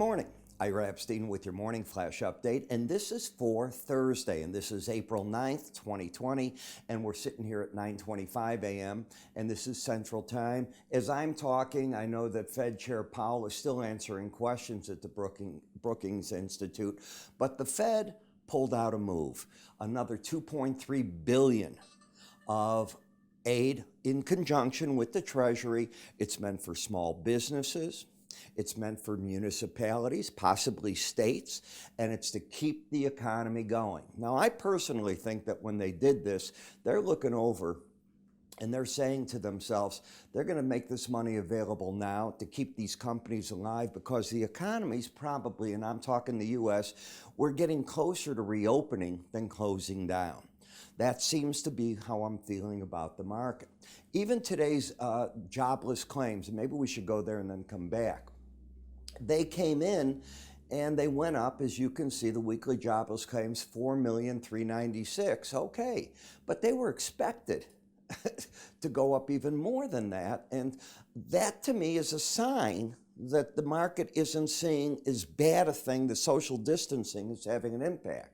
morning. Ira Epstein with your morning flash update, and this is for Thursday, and this is April 9th, 2020, and we're sitting here at 9:25 a.m., and this is Central Time. As I'm talking, I know that Fed Chair Powell is still answering questions at the Brookings Institute, but the Fed pulled out a move, another $2.3 billion of aid in conjunction with the Treasury. It's meant for small businesses. It's meant for municipalities, possibly states, and it's to keep the economy going. Now, I personally think that when they did this, they're looking over and they're saying to themselves, they're going to make this money available now to keep these companies alive because the economy's probably, and I'm talking the U.S., we're getting closer to reopening than closing down. That seems to be how I'm feeling about the market. Even today's jobless claims, and maybe we should go there and then come back. They came in and they went up, as you can see, the weekly jobless claims, 4,396,000. Okay, but they were expected to go up even more than that. And that to me is a sign that the market isn't seeing as bad a thing, the social distancing is having an impact.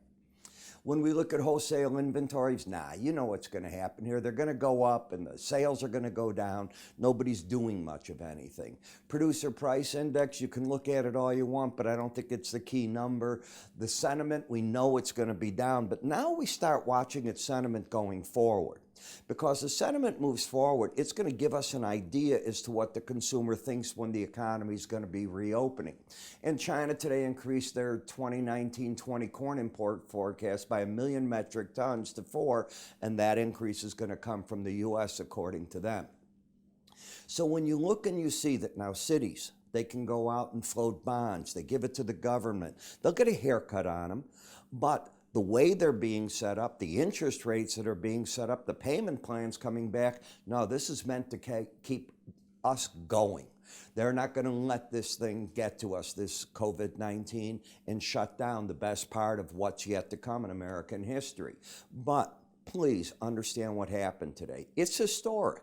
When we look at wholesale inventories, you know what's going to happen here. They're going to go up and the sales are going to go down. Nobody's doing much of anything. Producer price index, you can look at it all you want, but I don't think it's the key number. The sentiment, we know it's going to be down, but now we start watching its sentiment going forward. Because the sentiment moves forward, it's going to give us an idea as to what the consumer thinks when the economy is going to be reopening. And China today increased their 2019-20 corn import forecast by 1 million metric tons to 4, and that increase is going to come from the U.S. according to them. So when you look and you see that now cities, they can go out and float bonds, they give it to the government, they'll get a haircut on them, but the way they're being set up, the interest rates that are being set up, the payment plans coming back, no, this is meant to keep us going. They're not going to let this thing get to us, this COVID-19, and shut down the best part of what's yet to come in American history. But please understand what happened today. It's historic.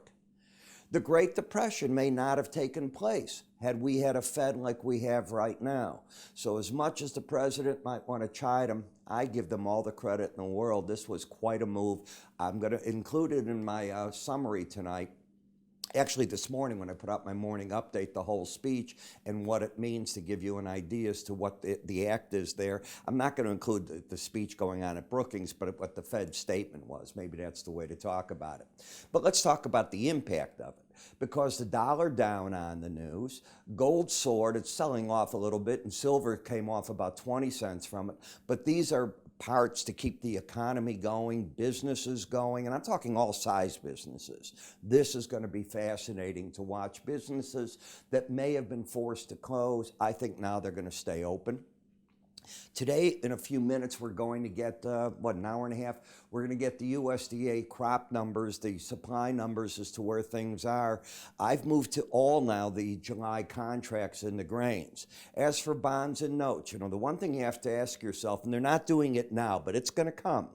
The Great Depression may not have taken place had we had a Fed like we have right now. So as much as the president might want to chide him, I give them all the credit in the world. This was quite a move. I'm going to include it in my summary tonight. Actually, this morning when I put out my morning update, the whole speech and what it means to give you an idea as to what the act is there. I'm not going to include the speech going on at Brookings, but what the Fed statement was. Maybe that's the way to talk about it. But let's talk about the impact of it. Because the dollar down on the news, gold soared, it's selling off a little bit, and silver came off about 20 cents from it. But these are parts to keep the economy going, businesses going, and I'm talking all size businesses. This is going to be fascinating to watch. Businesses that may have been forced to close, I think now they're going to stay open. Today, in a few minutes, we're going to get, an hour and a half, we're going to get the USDA crop numbers, the supply numbers as to where things are. I've moved to all now the July contracts in the grains. As for bonds and notes, the one thing you have to ask yourself, and they're not doing it now, but it's going to come.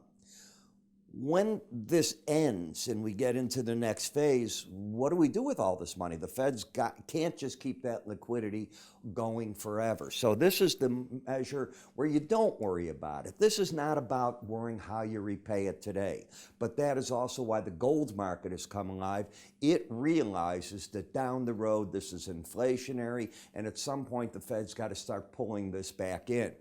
When this ends and we get into the next phase, what do we do with all this money? The Fed's can't just keep that liquidity going forever. So this is the measure where you don't worry about it. This is not about worrying how you repay it today. But that is also why the gold market has come alive. It realizes that down the road this is inflationary, and at some point the Fed's got to start pulling this back in.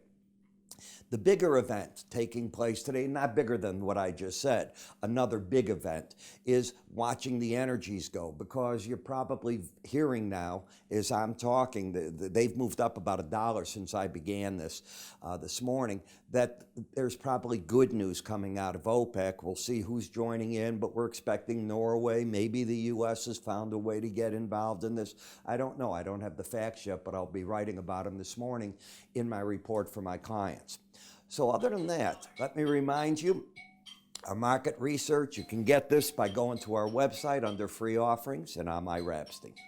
The bigger event taking place today, not bigger than what I just said, another big event is watching the energies go, because you're probably hearing now as I'm talking, they've moved up about $1 since I began this morning, that there's probably good news coming out of OPEC. We'll see who's joining in, but we're expecting Norway. Maybe the U.S. has found a way to get involved in this. I don't know. I don't have the facts yet, but I'll be writing about them this morning in my report for my clients. So other than that, let me remind you, our market research, you can get this by going to our website under free offerings, and I'm Ira Epstein.